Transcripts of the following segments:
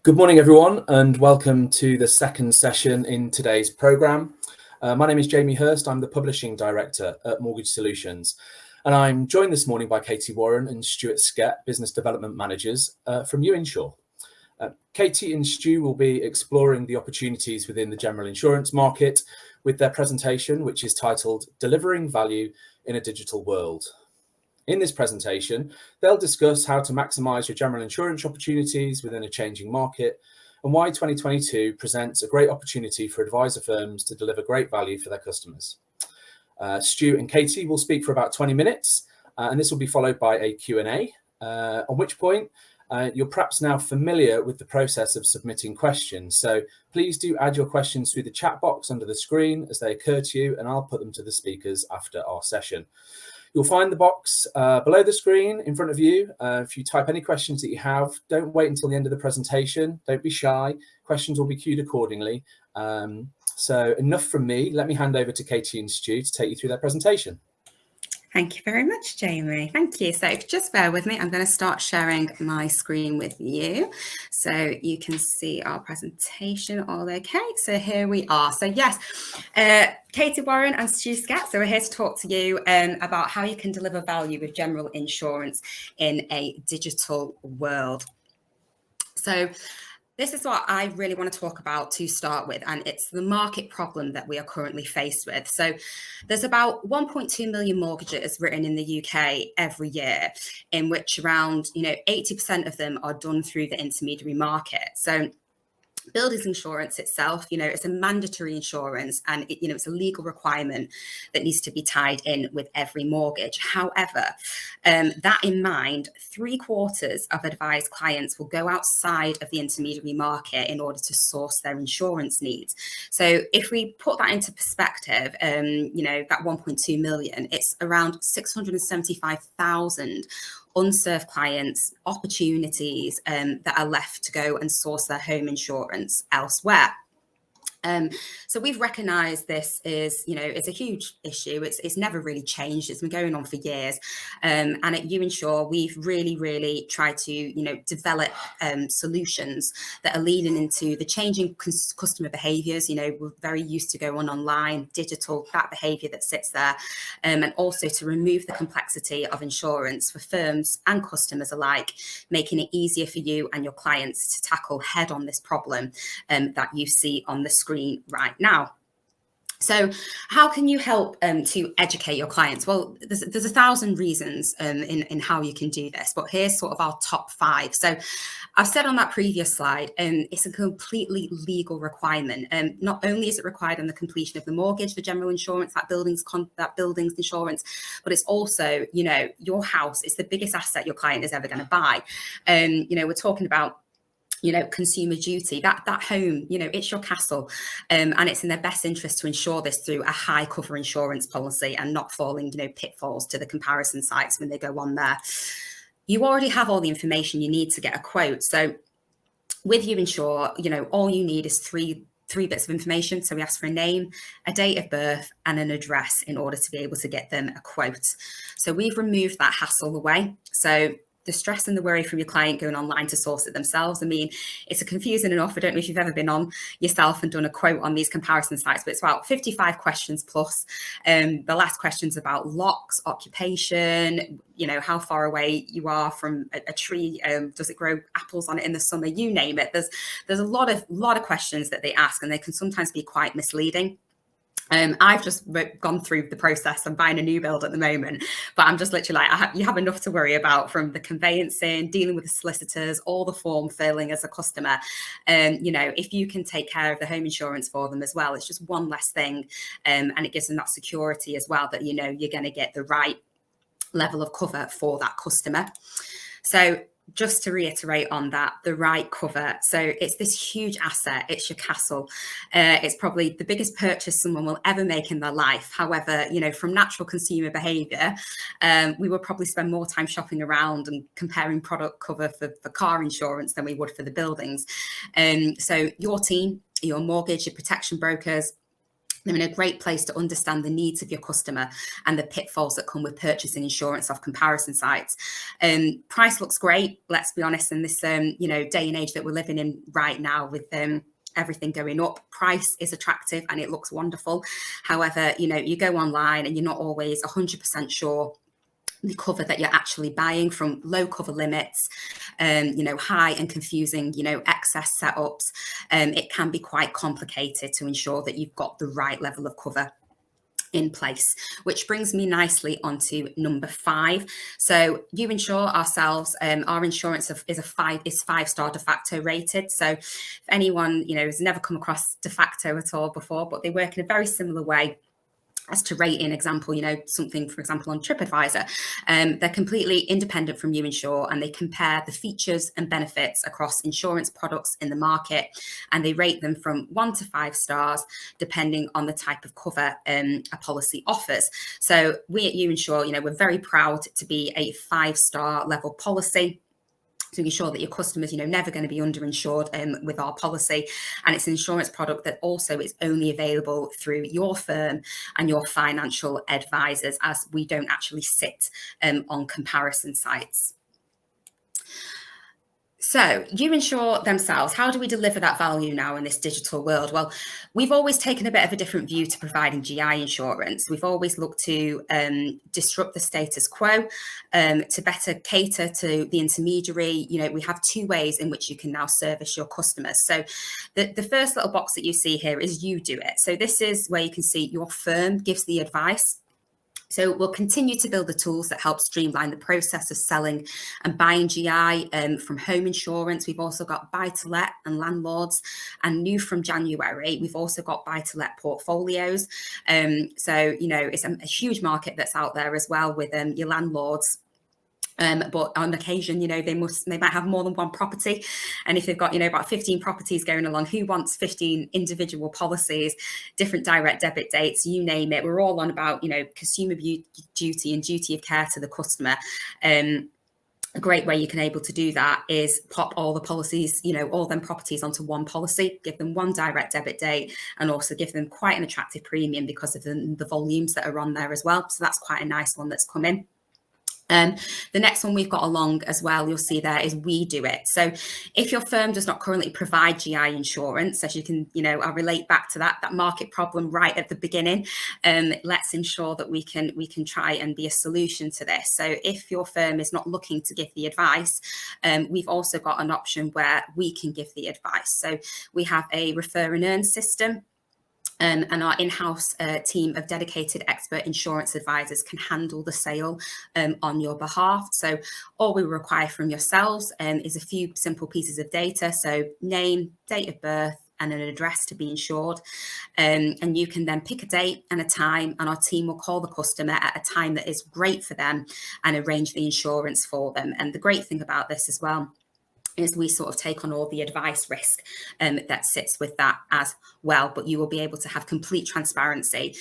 Good morning, everyone, and welcome to the second session in today's programme. My name is Jamie Hurst. I'm the Publishing Director at Mortgage Solutions, and I'm joined this morning by Katie Warren and Stuart Skett, Business Development Managers from Uinsure. Katie and Stu will be exploring the opportunities within the general insurance market with their presentation, which is titled Delivering Value in a Digital World. In this presentation, they'll discuss how to maximise your general insurance opportunities within a changing market and why 2022 presents a great opportunity for advisor firms to deliver great value for their customers. Stu and Katie will speak for about 20 minutes, and this will be followed by a Q&A, on which point you're perhaps now familiar with the process of submitting questions. So please do add your questions through the chat box under the screen as they occur to you, and I'll put them to the speakers after our session. You'll find the box below the screen in front of you. If you type any questions that you have, don't wait until the end of the presentation. Don't be shy. Questions will be queued accordingly. So enough from me. Let me hand over to Katie and Stu to take you through their presentation. Thank you very much, Jamie. Thank you. So just bear with me. I'm going to start sharing my screen with you so you can see our presentation all okay. So here we are. So yes, Katie Warren and Stu Skett. So we're here to talk to you about how you can deliver value with general insurance in a digital world. So this is what I really want to talk about to start with, and it's the market problem that we are currently faced with. So there's about 1.2 million mortgages written in the UK every year, in which around 80% of them are done through the intermediary market. So builders insurance itself, it's a mandatory insurance, and it's a legal requirement that needs to be tied in with every mortgage. However, that in mind, 3/4 of advised clients will go outside of the intermediary market in order to source their insurance needs. So if we put that into perspective, that 1.2 million, it's around 675,000 unserved clients, opportunities that are left to go and source their home insurance elsewhere. So we've recognised this is, it's a huge issue. It's never really changed. It's been going on for years. And at Uinsure, we've really tried to, develop solutions that are leading into the changing customer behaviours. We're very used to going online, digital, that behaviour that sits there, and also to remove the complexity of insurance for firms and customers alike, making it easier for you and your clients to tackle head on this problem that you see on the screen right now. So how can you help to educate your clients? Well, there's 1,000 reasons in how you can do this, but here's sort of our top 5. So I've said on that previous slide, it's a completely legal requirement. Not only is it required on the completion of the mortgage for general insurance, that building's insurance, but it's also, your house. It's the biggest asset your client is ever going to buy. We're talking about consumer duty, that home, it's your castle, and it's in their best interest to ensure this through a high cover insurance policy and not falling, pitfalls to the comparison sites when they go on there. You already have all the information you need to get a quote. So with Uinsure, all you need is three bits of information. So we ask for a name, a date of birth, and an address in order to be able to get them a quote. So we've removed that hassle away. So the stress and the worry from your client going online to source it themselves. I mean, it's a confusing enough. I don't know if you've ever been on yourself and done a quote on these comparison sites, but it's about 55 questions plus. The last question's about locks, occupation, how far away you are from a tree. Does it grow apples on it in the summer? You name it. There's a lot of questions that they ask, and they can sometimes be quite misleading. I've just gone through the process. I'm buying a new build at the moment, but I'm just literally like, you have enough to worry about, from the conveyancing, dealing with the solicitors, all the form filling as a customer. If you can take care of the home insurance for them as well, it's just one less thing. And it gives them that security as well that, you're going to get the right level of cover for that customer. So just to reiterate on that, the right cover. So it's this huge asset. It's your castle. It's probably the biggest purchase someone will ever make in their life. However, from natural consumer behaviour, we will probably spend more time shopping around and comparing product cover for car insurance than we would for the buildings. So your team, your mortgage, your protection brokers, They're in a great place to understand the needs of your customer and the pitfalls that come with purchasing insurance off comparison sites. Price looks great, let's be honest, in this day and age that we're living in right now with everything going up. Price is attractive and it looks wonderful. However, you go online and you're not always 100% sure the cover that you're actually buying, from low cover limits, high and confusing, excess setups. It can be quite complicated to ensure that you've got the right level of cover in place, which brings me nicely onto number 5. So Uinsure ourselves, our insurance is 5-star de facto rated. So if anyone has never come across de facto at all before, but they work in a very similar way as to rating, example, something, for example, on TripAdvisor. They're completely independent from Uinsure, and they compare the features and benefits across insurance products in the market, and they rate them from 1 to 5 stars, depending on the type of cover a policy offers. So we at Uinsure, we're very proud to be a 5-star level policy, to ensure that your customers, never going to be underinsured with our policy. And it's an insurance product that also is only available through your firm and your financial advisors, as we don't actually sit on comparison sites. So Uinsure themselves, how do we deliver that value now in this digital world? Well, we've always taken a bit of a different view to providing GI insurance. We've always looked to disrupt the status quo, to better cater to the intermediary. We have 2 ways in which you can now service your customers. So the first little box that you see here is you do it. So this is where you can see your firm gives the advice. So we'll continue to build the tools that help streamline the process of selling and buying GI from home insurance. We've also got buy-to-let and landlords, and new from January, we've also got buy-to-let portfolios. So, it's a huge market that's out there as well with your landlords. But on occasion, they might have more than one property. And if they've got, about 15 properties going along, who wants 15 individual policies, different direct debit dates, you name it? We're all on about, consumer duty and duty of care to the customer. A great way you can able to do that is pop all the policies, all them properties onto one policy, give them one direct debit date, and also give them quite an attractive premium because of the volumes that are on there as well. So that's quite a nice one that's come in. The next one we've got along as well, you'll see there, is we do it. So if your firm does not currently provide GI insurance, as you can, I'll relate back to that market problem right at the beginning. Let's ensure that we can try and be a solution to this. So if your firm is not looking to give the advice, we've also got an option where we can give the advice. So we have a refer and earn system. And our in-house team of dedicated expert insurance advisors can handle the sale on your behalf. So all we require from yourselves is a few simple pieces of data. So name, date of birth, and an address to be insured. And you can then pick a date and a time, and our team will call the customer at a time that is great for them and arrange the insurance for them. And the great thing about this as well is we sort of take on all the advice risk that sits with that as well. But you will be able to have complete transparency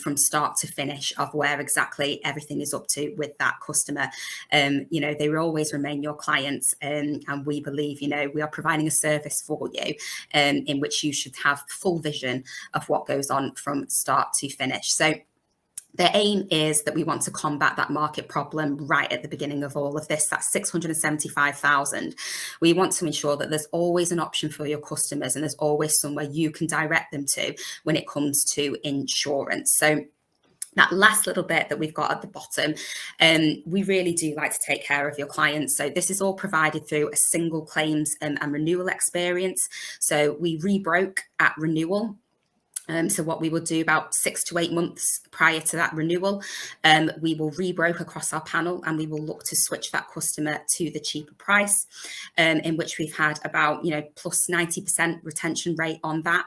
from start to finish of where exactly everything is up to with that customer. They will always remain your clients, and we believe, we are providing a service for you in which you should have full vision of what goes on from start to finish. So the aim is that we want to combat that market problem right at the beginning of all of this. That's 675,000. We want to ensure that there's always an option for your customers, and there's always somewhere you can direct them to when it comes to insurance. So that last little bit that we've got at the bottom, we really do like to take care of your clients. So this is all provided through a single claims and renewal experience. So we rebroke at renewal. So what we will do about 6 to 8 months prior to that renewal, we will rebroke across our panel, and we will look to switch that customer to the cheaper price, in which we've had about, plus 90% retention rate on that.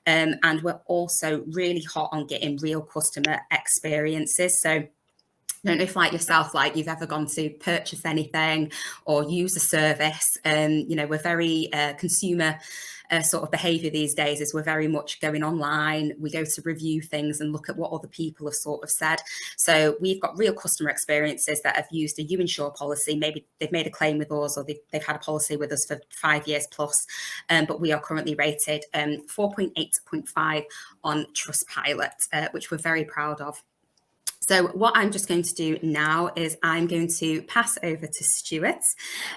And we're also really hot on getting real customer experiences. So I don't know if, like yourself, like you've ever gone to purchase anything or use a service. We're very consumer sort of behaviour these days is we're very much going online. We go to review things and look at what other people have sort of said. So we've got real customer experiences that have used a Uinsure policy. Maybe they've made a claim with us, or they've had a policy with us for 5 years plus. But we are currently rated 4.8.5 on Trustpilot, which we're very proud of. So what I'm just going to do now is I'm going to pass over to Stuart,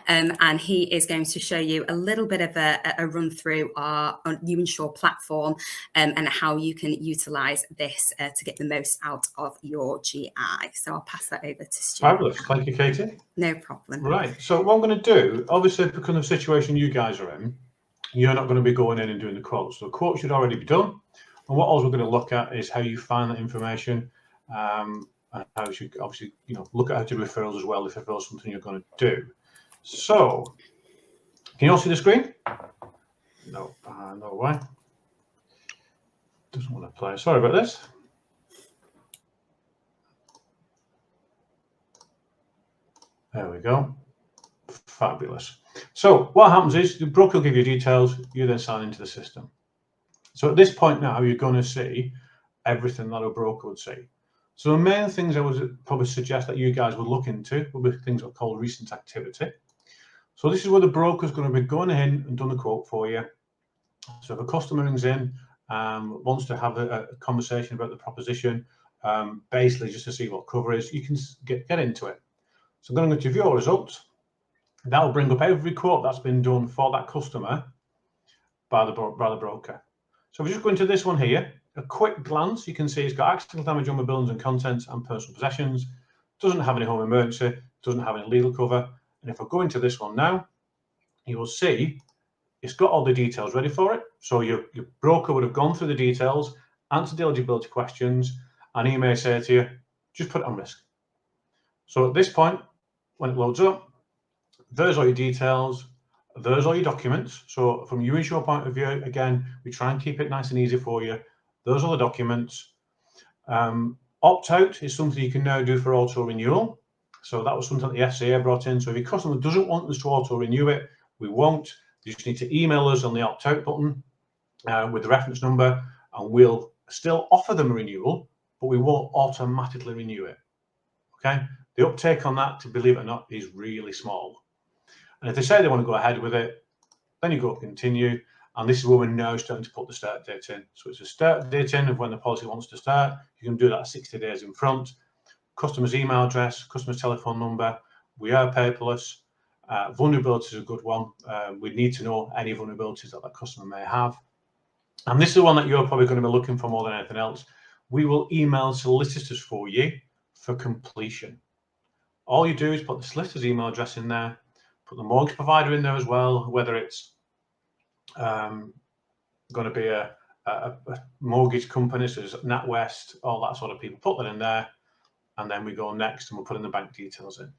and he is going to show you a little bit of a run through our Uinsure platform and how you can utilise this to get the most out of your GI. So I'll pass that over to Stuart. Fabulous. Thank you, Katie. No problem. Right. So what I'm going to do, obviously, because of the situation you guys are in, you're not going to be going in and doing the quotes. So the quote should already be done. And what else we're going to look at is how you find that information. And how you should obviously, look at how to do referrals as well if referrals something you're going to do. So, can you all see the screen? No, no way. Doesn't want to play. Sorry about this. There we go. Fabulous. So what happens is the broker will give you details. You then sign into the system. So at this point now, you're going to see everything that a broker would see. So the main things I would probably suggest that you guys would look into would be things that are called recent activity. So this is where the broker is going to be going in and done the quote for you. So if a customer rings in, wants to have a conversation about the proposition, basically just to see what cover is, you can get into it. So I'm going to go to view our results. That will bring up every quote that's been done for that customer by the broker. So if we just go into this one here, a quick glance, you can see it's got accidental damage on my buildings and contents and personal possessions, doesn't have any home emergency, doesn't have any legal cover. And if I go into this one now, you will see it's got all the details ready for it. So your broker would have gone through the details, answered the eligibility questions, and he may say to you, just put it on risk. So at this point, when it loads up, there's all your details, there's all your documents. So from your Uinsure point of view, again, we try and keep it nice and easy for you. Those are the documents. Opt-out is something you can now do for auto-renewal. So that was something that the FCA brought in. So if your customer doesn't want us to auto-renew it, we won't. You just need to email us on the opt-out button with the reference number, and we'll still offer them a renewal, but we won't automatically renew it. Okay? The uptake on that, to believe it or not, is really small. And if they say they want to go ahead with it, then you go continue. And this is where we're now starting to put the start date in. So it's a start date in of when the policy wants to start. You can do that 60 days in front. Customer's email address, customer's telephone number. We are paperless. Vulnerability is a good one. We need to know any vulnerabilities that that customer may have. And this is the one that you're probably going to be looking for more than anything else. We will email solicitors for you for completion. All you do is put the solicitor's email address in there, put the mortgage provider in there as well, whether it's going to be a mortgage company, so there's NatWest, all that sort of people. Put that in there, and then we go next and we'll put in the bank details in.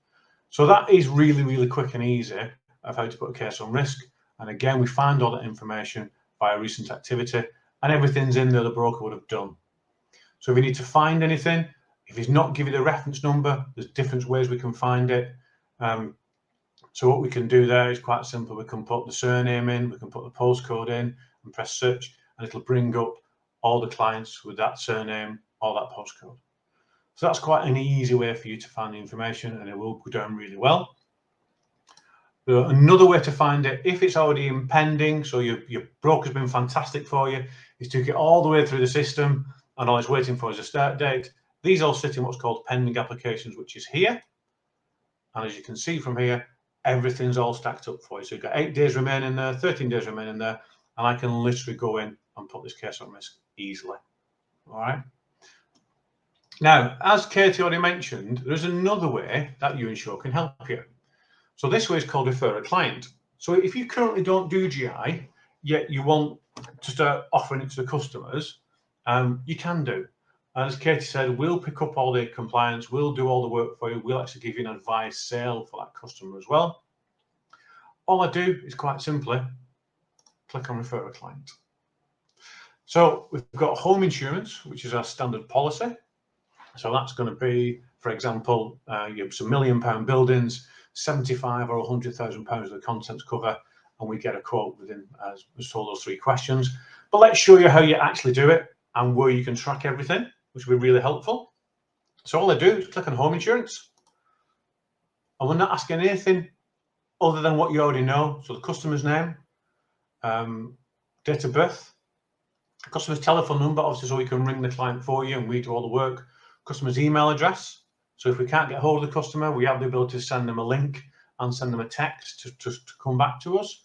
So that is really, really quick and easy of how to put a case on risk. And again, we find all that information via recent activity, and everything's in there the broker would have done. So if you need to find anything, if he's not give you the reference number, there's different ways we can find it. So what we can do there is quite simple. We can put the surname in, we can put the postcode in and press search, and it'll bring up all the clients with that surname or that postcode. So that's quite an easy way for you to find the information, and it will go down really well. Another way to find it, if it's already impending, so your broker's been fantastic for you, is to get all the way through the system and all it's waiting for is a start date. These all sit in what's called pending applications, which is here. And as you can see from here, everything's all stacked up for you. So you've got 8 days remaining there, 13 days remaining there, and I can literally go in and put this case on risk easily. All right. Now, as Katie already mentioned, there's another way that Uinsure can help you. So this way is called refer a client. So if you currently don't do GI, yet you want to start offering it to the customers, you can do. And as Katie said, we'll pick up all the compliance, we'll do all the work for you, we'll actually give you an advice sale for that customer as well. All I do is quite simply click on refer a client. So we've got home insurance, which is our standard policy. So that's going to be, for example, you have some £1 million buildings, 75 or £100,000 of the contents cover, and we get a quote within, as was told, those 3 questions. But let's show you how you actually do it and where you can track everything, which will be really helpful. So all I do is click on home insurance, and we're not asking anything other than what you already know. So the customer's name, date of birth, customer's telephone number, obviously, so we can ring the client for you and we do all the work. Customer's email address. So if we can't get hold of the customer, we have the ability to send them a link and send them a text to come back to us.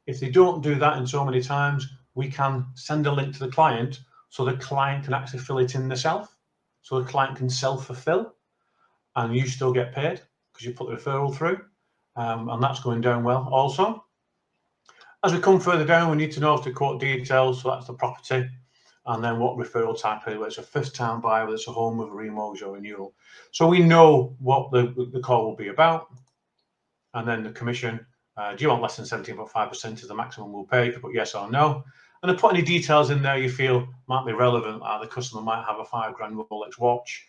If they don't do that in so many times, we can send a link to the client so the client can actually fill it in themselves. So the client can self-fulfill and you still get paid because you put the referral through. And that's going down well also. As we come further down, we need to know if the quote details, so that's the property, and then what referral type, whether it's a first-time buyer, whether it's a home with a remortgage or renewal. So we know what the call will be about. And then the commission, do you want less than 17.5% is the maximum we'll pay? You can put yes or no. And then put any details in there you feel might be relevant. The customer might have a £5 Rolex watch.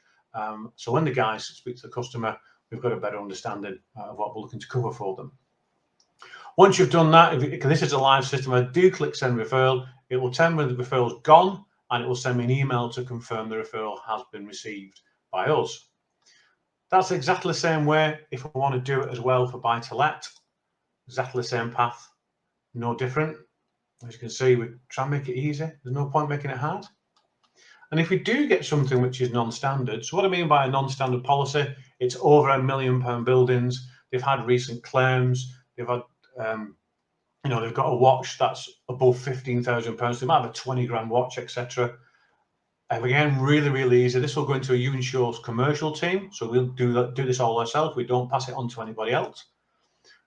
So when the guys speak to the customer, we've got a better understanding of what we're looking to cover for them. Once you've done that, if this is a live system, I do click send referral. It will tell me when the referral's gone, and it will send me an email to confirm the referral has been received by us. That's exactly the same way if I want to do it as well for buy to let. Exactly the same path, no different. As you can see, we try and make it easy. There's no point making it hard. And if we do get something which is non-standard, so what I mean by a non-standard policy, it's over £1 million buildings. They've had recent claims. They've had, they've got a watch that's above £15,000. They might have a 20 grand watch, etc. Again, really, really easy. This will go into a Uinsure's commercial team. So we'll do this all ourselves. We don't pass it on to anybody else.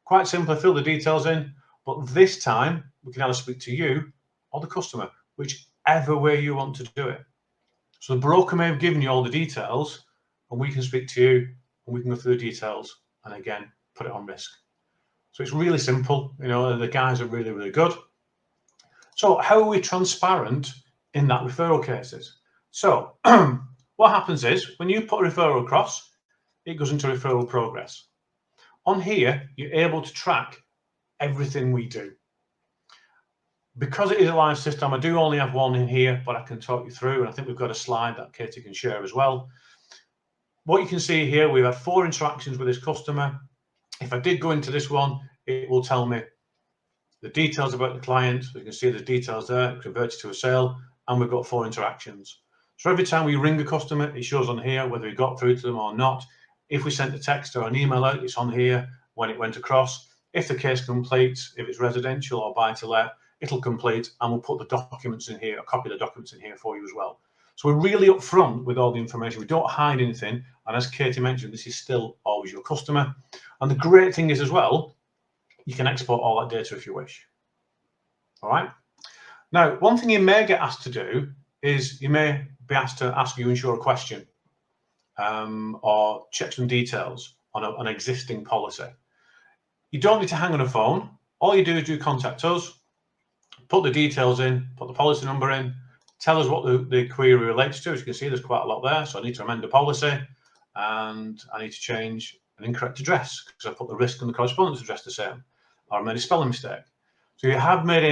Quite simply, fill the details in. But this time, we can either speak to you or the customer, whichever way you want to do it. So the broker may have given you all the details, and we can speak to you, and we can go through the details, and again, put it on risk. So it's really simple. The guys are really, really good. So how are we transparent in that referral cases? So what happens is when you put a referral across, it goes into referral progress. On here, you're able to track everything we do. Because it is a live system, I do only have one in here, but I can talk you through, and I think we've got a slide that Katie can share as well. What you can see here, we've had 4 interactions with this customer. If I did go into this one, it will tell me the details about the client. You can see the details there, converted to a sale, and we've got 4 interactions. So every time we ring a customer, it shows on here whether we got through to them or not. If we sent a text or an email out, it's on here when it went across. If the case completes, if it's residential or buy to let, it'll complete, and we'll put the documents in here, a copy of the documents in here for you as well. So we're really upfront with all the information. We don't hide anything. And as Katie mentioned, this is still always your customer. And the great thing is as well, you can export all that data if you wish. All right. Now, one thing you may get asked to do is you may be asked to ask Uinsure a question or check some details on an existing policy. You don't need to hang on a phone. All you do is contact us, put the details in, put the policy number in, tell us what the query relates to. As you can see, there's quite a lot there. So I need to amend the policy, and I need to change an incorrect address because I put the risk and the correspondence address the same, or I made a spelling mistake. So you have made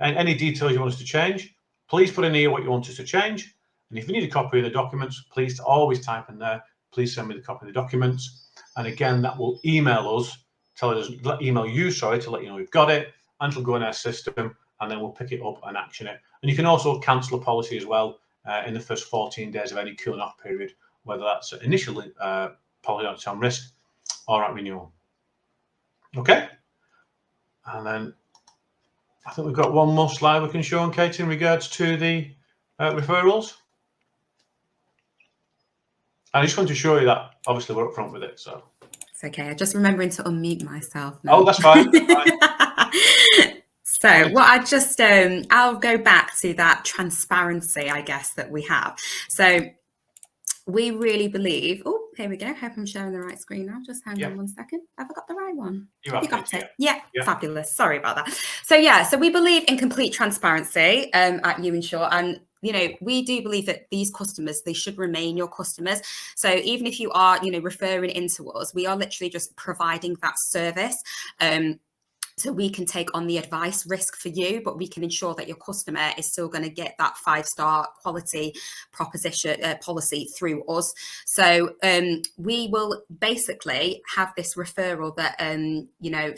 any details you want us to change, please put in here what you want us to change. And if you need a copy of the documents, please always type in there, please send me the copy of the documents. And again, that will email us, email you to let you know we've got it, and it'll go in our system, and then we'll pick it up and action it. And you can also cancel a policy as well in the first 14 days of any cooling off period, whether that's initially policy on risk or at renewal. Okay. And then I think we've got one more slide we can show on, Katie, in regards to the referrals. I just want to show you that obviously we're up front with it. So it's okay. I'm just remembering to unmute myself now. Oh, that's fine. That's fine. So what I just, I'll go back to that transparency, I guess, that we have. So we really believe, oh, here we go. Hope I'm sharing the right screen now. Just hang on 1 second. Have I got the right one? You got it. Yeah, fabulous. Sorry about that. So we believe in complete transparency at Uinsure, and we do believe that these customers, they should remain your customers. So even if you are, referring into us, we are literally just providing that service. So we can take on the advice risk for you, but we can ensure that your customer is still going to get that 5-star quality proposition policy through us. So we will basically have this referral that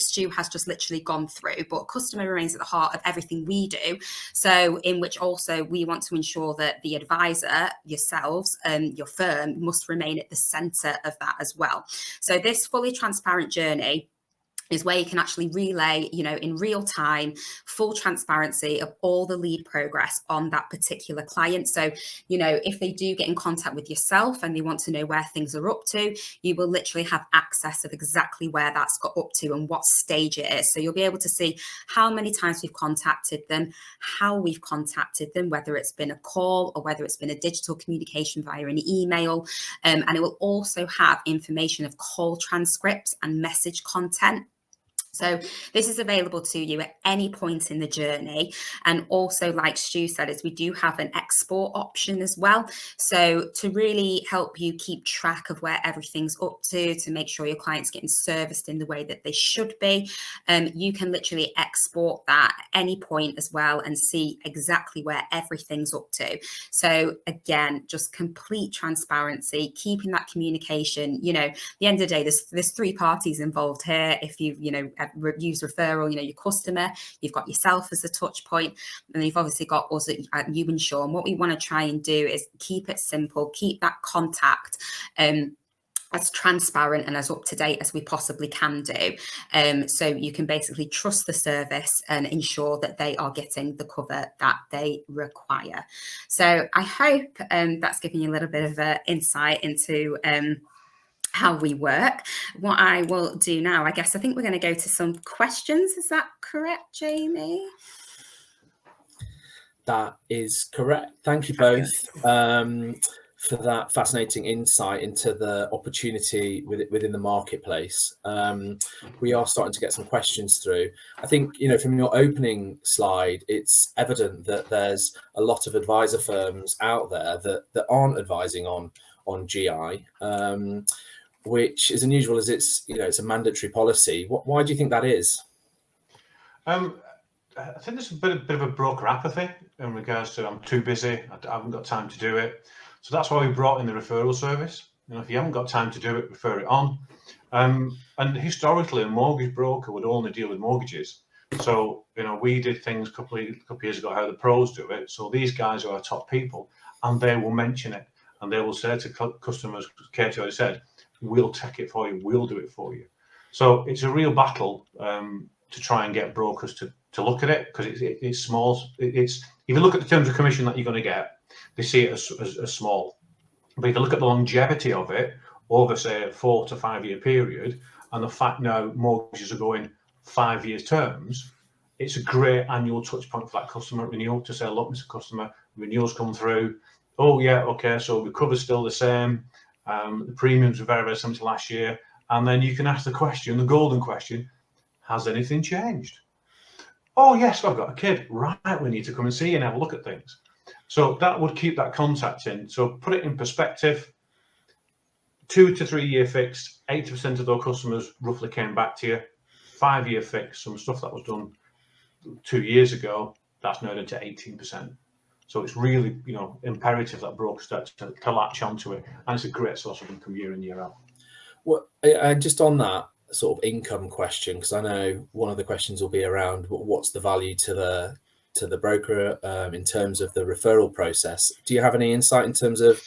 Stu has just literally gone through, but customer remains at the heart of everything we do. So in which also we want to ensure that the advisor, yourselves, your firm must remain at the centre of that as well. So this fully transparent journey is where you can actually relay, in real time, full transparency of all the lead progress on that particular client. So, if they do get in contact with yourself and they want to know where things are up to, you will literally have access of exactly where that's got up to and what stage it is. So you'll be able to see how many times we've contacted them, how we've contacted them, whether it's been a call or whether it's been a digital communication via an email. And it will also have information of call transcripts and message content. So this is available to you at any point in the journey. And also, like Stu said, is we do have an export option as well. So to really help you keep track of where everything's up to make sure your client's getting serviced in the way that they should be, you can literally export that at any point as well and see exactly where everything's up to. So again, just complete transparency, keeping that communication. At the end of the day, there's 3 parties involved here. If you've, use referral, your customer, you've got yourself as a touch point, and you've obviously got us at Uinsure. And what we want to try and do is keep it simple, keep that contact as transparent and as up to date as we possibly can do. So you can basically trust the service and ensure that they are getting the cover that they require. So I hope that's given you a little bit of insight into how we work. What I will do now, I think we're going to go to some questions. Is that correct, Jamie? That is correct. Thank you both for that fascinating insight into the opportunity within the marketplace. We are starting to get some questions through. I think, from your opening slide, it's evident that there's a lot of advisor firms out there that aren't advising on GI. Which is unusual, as it's a mandatory policy. Why do you think that is? I think there's a bit of a broker apathy in regards to I'm too busy, I haven't got time to do it. So that's why we brought in the referral service. If you haven't got time to do it, refer it on. And historically, a mortgage broker would only deal with mortgages. So we did things a couple of years ago how the pros do it. So these guys are our top people, and they will mention it, and they will say to customers, Katie already said, we'll take it for you, we'll do it for you. So it's a real battle to try and get brokers to look at it, because it's small. If you look at the terms of commission that you're going to get, they see it as small. But if you look at the longevity of it over, say, a 4 to 5 year period, and the fact now mortgages are going 5 years terms, it's a great annual touch point for that customer renewal to say, look, Mr. Customer, renewals come through. Oh yeah, okay, so the cover's still the same. The premiums are very, very similar to last year. And then you can ask the question, the golden question, has anything changed? Oh, yes, I've got a kid. Right, we need to come and see you and have a look at things. So that would keep that contact in. So put it in perspective, 2 to 3 year fixed, 80% of those customers roughly came back to you. 5 year fixed, some stuff that was done 2 years ago, that's now down to 18%. So it's really, imperative that brokers start to latch onto it, and it's a great source of income year in, year out. Well, and just on that sort of income question, because I know one of the questions will be around what's the value to the broker in terms of the referral process. Do you have any insight in terms of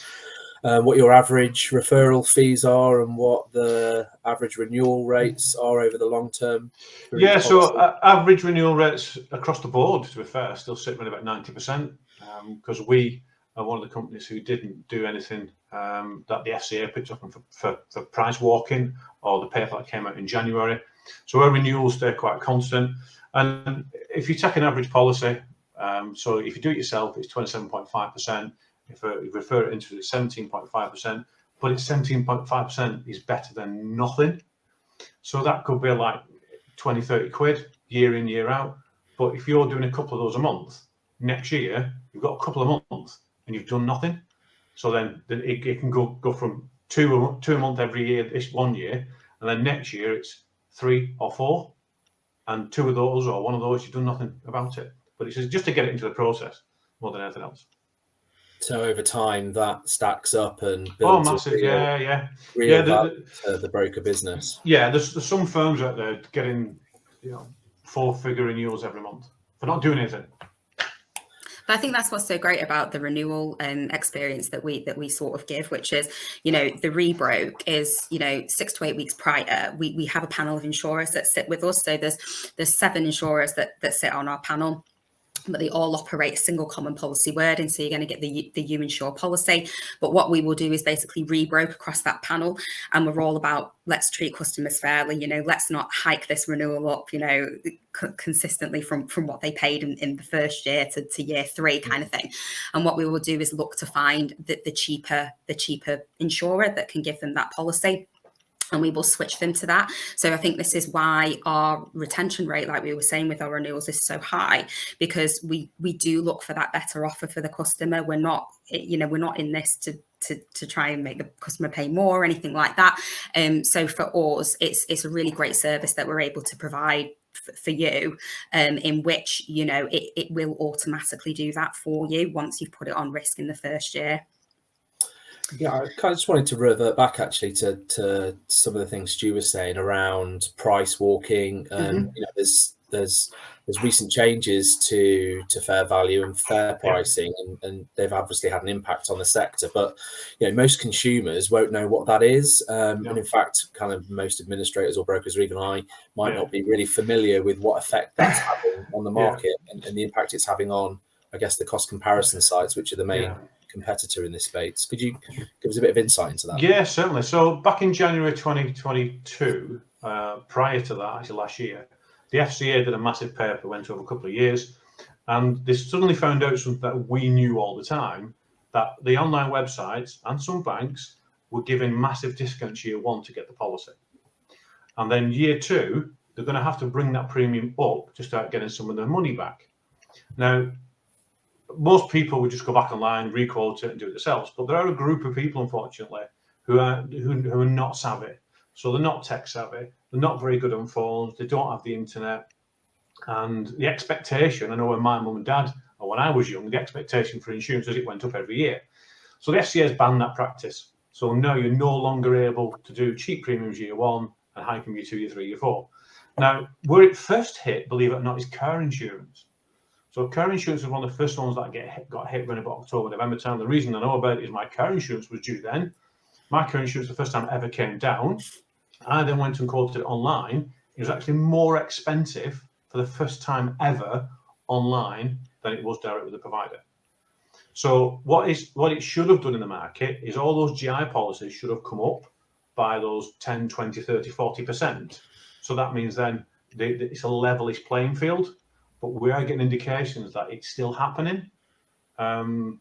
what your average referral fees are and what the average renewal rates are over the long term? Yeah, so average renewal rates across the board, to be fair, still sit around about 90%, because we are one of the companies who didn't do anything that the FCA picked up for price walking or the paper that came out in January. So our renewals stay quite constant. And if you take an average policy, so if you do it yourself, it's 27.5%. If you refer it into it, it's 17.5%. But it's 17.5% is better than nothing. So that could be like 20, 30 quid year in, year out. But if you're doing a couple of those a month, next year, you've got a couple of months and you've done nothing. So then it can go from two a month every year, this 1 year, and then next year it's 3 or 4. and 2 of those or 1 of those, you've done nothing about it. But it's just to get it into the process more than anything else. So over time, that stacks up and builds massive, real value to the broker business. Yeah, there's some firms out there getting 4-figure renewals every month for not doing anything. But I think that's what's so great about the renewal experience that we sort of give, which is, the rebroke is, 6 to 8 weeks prior. We have a panel of insurers that sit with us. So there's 7 insurers that sit on our panel, but they all operate a single common policy wording. So you're going to get the Uinsure policy. But what we will do is basically rebroke across that panel. And we're all about, let's treat customers fairly, let's not hike this renewal up, consistently from what they paid in the first year to year 3 kind of thing. And what we will do is look to find the cheaper insurer that can give them that policy, and we will switch them to that. So I think this is why our retention rate, like we were saying with our renewals, is so high, because we do look for that better offer for the customer. We're not in this to try and make the customer pay more or anything like that. So for us, it's a really great service that we're able to provide for you, in which it will automatically do that for you once you've put it on risk in the first year. Yeah, I kind of just wanted to revert back actually to some of the things Stu was saying around price walking. There's recent changes to fair value and fair pricing, and they've obviously had an impact on the sector. But most consumers won't know what that is, and in fact, kind of most administrators or brokers, or even I, might not be really familiar with what effect that's having on the market and the impact it's having on, I guess, the cost comparison sites, which are the main competitor in this space. Could you give us a bit of insight into that? Yeah, certainly. So back in January 2022, prior to that, actually last year, the FCA did a massive paper, went over a couple of years, and they suddenly found out something that we knew all the time, that the online websites and some banks were giving massive discounts year 1 to get the policy. And then year 2, they're going to have to bring that premium up to start getting some of their money back. Now, most people would just go back online, re-quote it and do it themselves. But there are a group of people, unfortunately, who are not savvy. So they're not tech savvy. They're not very good on phones. They don't have the internet. And the expectation, I know when my mum and dad, or when I was young, the expectation for insurance is it went up every year. So the FCA has banned that practice. So now you're no longer able to do cheap premiums year 1 and hike them year 2, year 3, year 4. Now, where it first hit, believe it or not, is car insurance. So car insurance was one of the first ones that got hit around about October, November time. The reason I know about it is my car insurance was due then. My car insurance, the first time it ever came down, I then went and quoted it online. It was actually more expensive for the first time ever online than it was direct with the provider. So what it should have done in the market is all those GI policies should have come up by those 10, 20, 30, 40%. So that means then it's a levelish playing field. But we are getting indications that it's still happening. And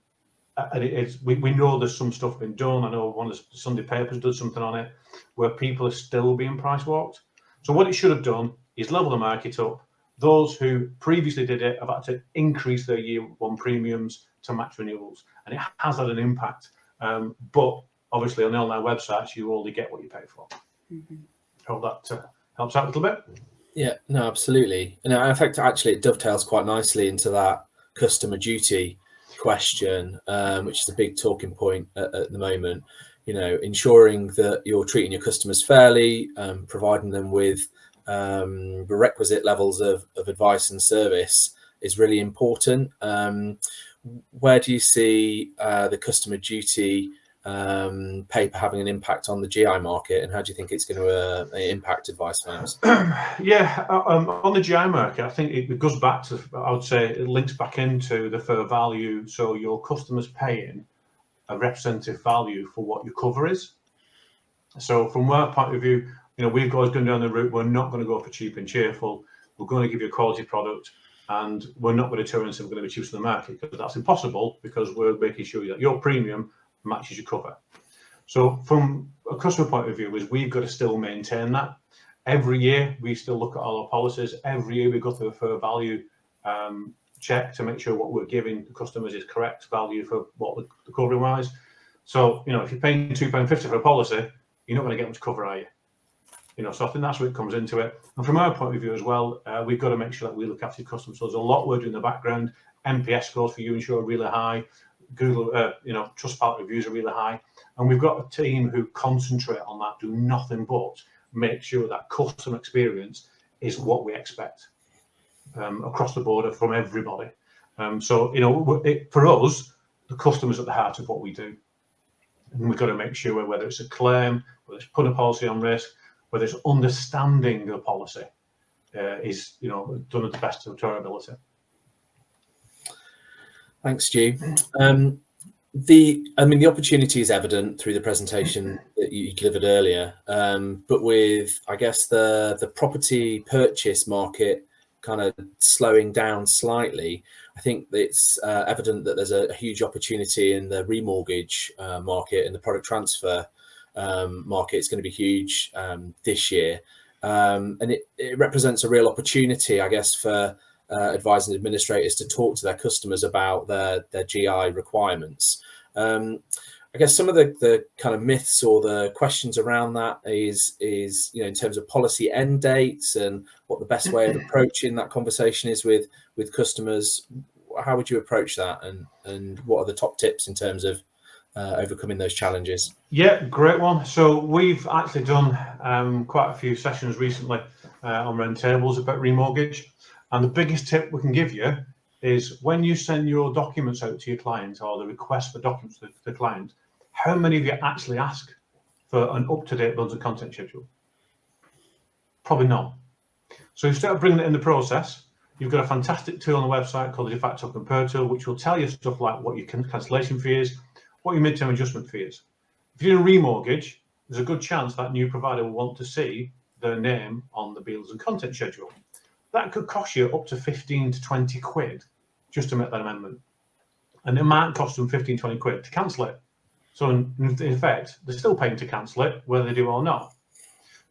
we know there's some stuff been done. I know one of the Sunday papers did something on it where people are still being price walked. So what it should have done is level the market up. Those who previously did it have had to increase their year 1 premiums to match renewals. And it has had an impact. But obviously on the online websites, you only get what you pay for. Hope that helps out a little bit. Yeah, no, absolutely. And in fact, actually, it dovetails quite nicely into that customer duty question, which is a big talking point at the moment. Ensuring that you're treating your customers fairly, providing them with the requisite levels of advice and service is really important. Where do you see the customer duty paper having an impact on the GI market, and how do you think it's going to impact advice firms? On the GI market, I think it goes back to, I would say, it links back into the fair value. So your customers paying a representative value for what your cover is. So from our point of view, we've always gone down the route, we're not going to go for cheap and cheerful. We're going to give you a quality product, and we're not going to turn and say we're going to be cheapest in the market, because that's impossible, because we're making sure that your premium matches your cover. So from a customer point of view, is we've got to still maintain that. Every year we still look at all our policies. Every year we go through a fair value check to make sure what we're giving the customers is correct value for what the covering wise. So if you're paying £2.50 for a policy, you're not going to get much cover, are you? So I think that's where it comes into it. And from our point of view as well, we've got to make sure that we look after customers. So there's a lot we're doing in the background. NPS scores for Uinsure are really high. Google, Trustpilot reviews are really high. And we've got a team who concentrate on that, do nothing but make sure that customer experience is what we expect across the board from everybody. For us, the customer's at the heart of what we do. And we've got to make sure whether it's a claim, whether it's putting a policy on risk, whether it's understanding the policy is done at the best of our ability. Thanks, Stu. The opportunity is evident through the presentation that you delivered earlier, but with, I guess, the property purchase market kind of slowing down slightly, I think it's evident that there's a huge opportunity in the remortgage market and the product transfer market. It's going to be huge this year, and it represents a real opportunity, I guess, for advising administrators to talk to their customers about their GI requirements. I guess some of the kind of myths or the questions around that is in terms of policy end dates and what the best way of approaching that conversation is with customers. How would you approach that, and what are the top tips in terms of overcoming those challenges? Yeah, great one. So we've actually done quite a few sessions recently on round tables about remortgage, and the biggest tip we can give you is when you send your documents out to your client, or the request for documents to the client, how many of you actually ask for an up-to-date builds and content schedule? Probably none. So instead of bringing it in the process, you've got a fantastic tool on the website called the de facto compare tool, which will tell you stuff like what your cancellation fee is, what your midterm adjustment fee is. If you're doing a remortgage, there's a good chance that new provider will want to see their name on the builds and content schedule. That could cost you up to 15 to 20 quid just to make that amendment. And it might cost them 15, 20 quid to cancel it. So in effect, they're still paying to cancel it, whether they do or not.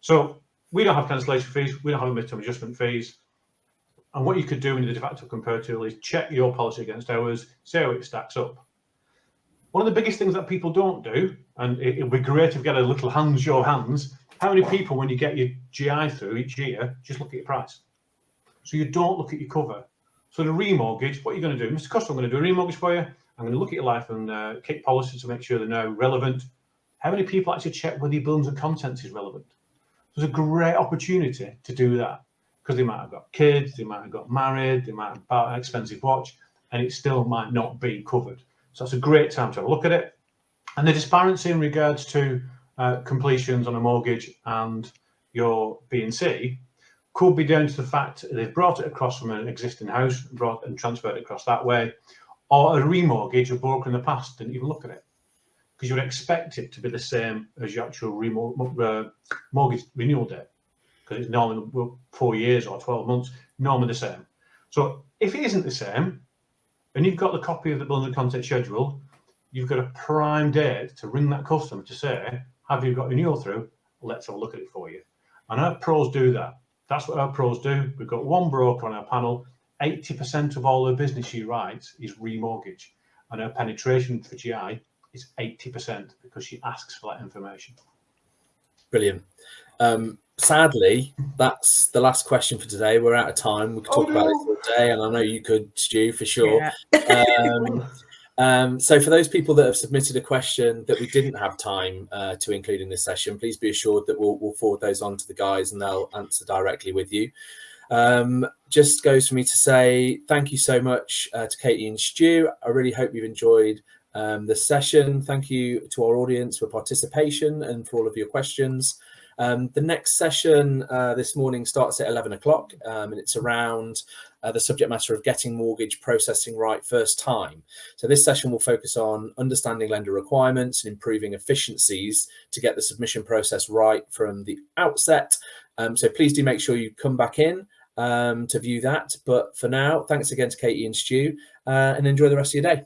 So we don't have cancellation fees, we don't have midterm adjustment fees. And what you could do in the de facto compare tool is check your policy against ours, see how it stacks up. One of the biggest things that people don't do, and it would be great if you get a little show of hands, how many people, when you get your GI through each year, just look at your price? So you don't look at your cover. So the remortgage, what you're going to do, Mr. Customer, I'm going to do a remortgage for you. I'm going to look at your life and kick policy to make sure they're now relevant. How many people actually check whether your buildings and contents is relevant? There's a great opportunity to do that, because they might have got kids, they might have got married, they might have bought an expensive watch, and it still might not be covered. So that's a great time to have a look at it. And the disparity in regards to completions on a mortgage and your B&C could be down to the fact that they've brought it across from an existing house, brought and transferred it across that way, or a remortgage, a broker in the past didn't even look at it, because you would expect it to be the same as your actual mortgage renewal date, because it's normally 4 years or 12 months, normally the same. So if it isn't the same, and you've got the copy of the building content schedule, you've got a prime date to ring that customer to say, have you got renewal through? Let's have a look at it for you. And our pros do that. That's what our pros do. We've got one broker on our panel. 80% of all the business she writes is remortgage. And her penetration for GI is 80% because she asks for that information. Brilliant. Sadly, that's the last question for today. We're out of time. We could talk about this all day, and I know you could, Stu, for sure. Yeah. So for those people that have submitted a question that we didn't have time to include in this session, please be assured that we'll forward those on to the guys and they'll answer directly with you. Just goes for me to say thank you so much to Katie and Stu. I really hope you've enjoyed the session. Thank you to our audience for participation and for all of your questions. The next session this morning starts at 11 o'clock, and it's around the subject matter of getting mortgage processing right first time. So this session will focus on understanding lender requirements and improving efficiencies to get the submission process right from the outset. So please do make sure you come back in to view that. But for now, thanks again to Katie and Stu, and enjoy the rest of your day.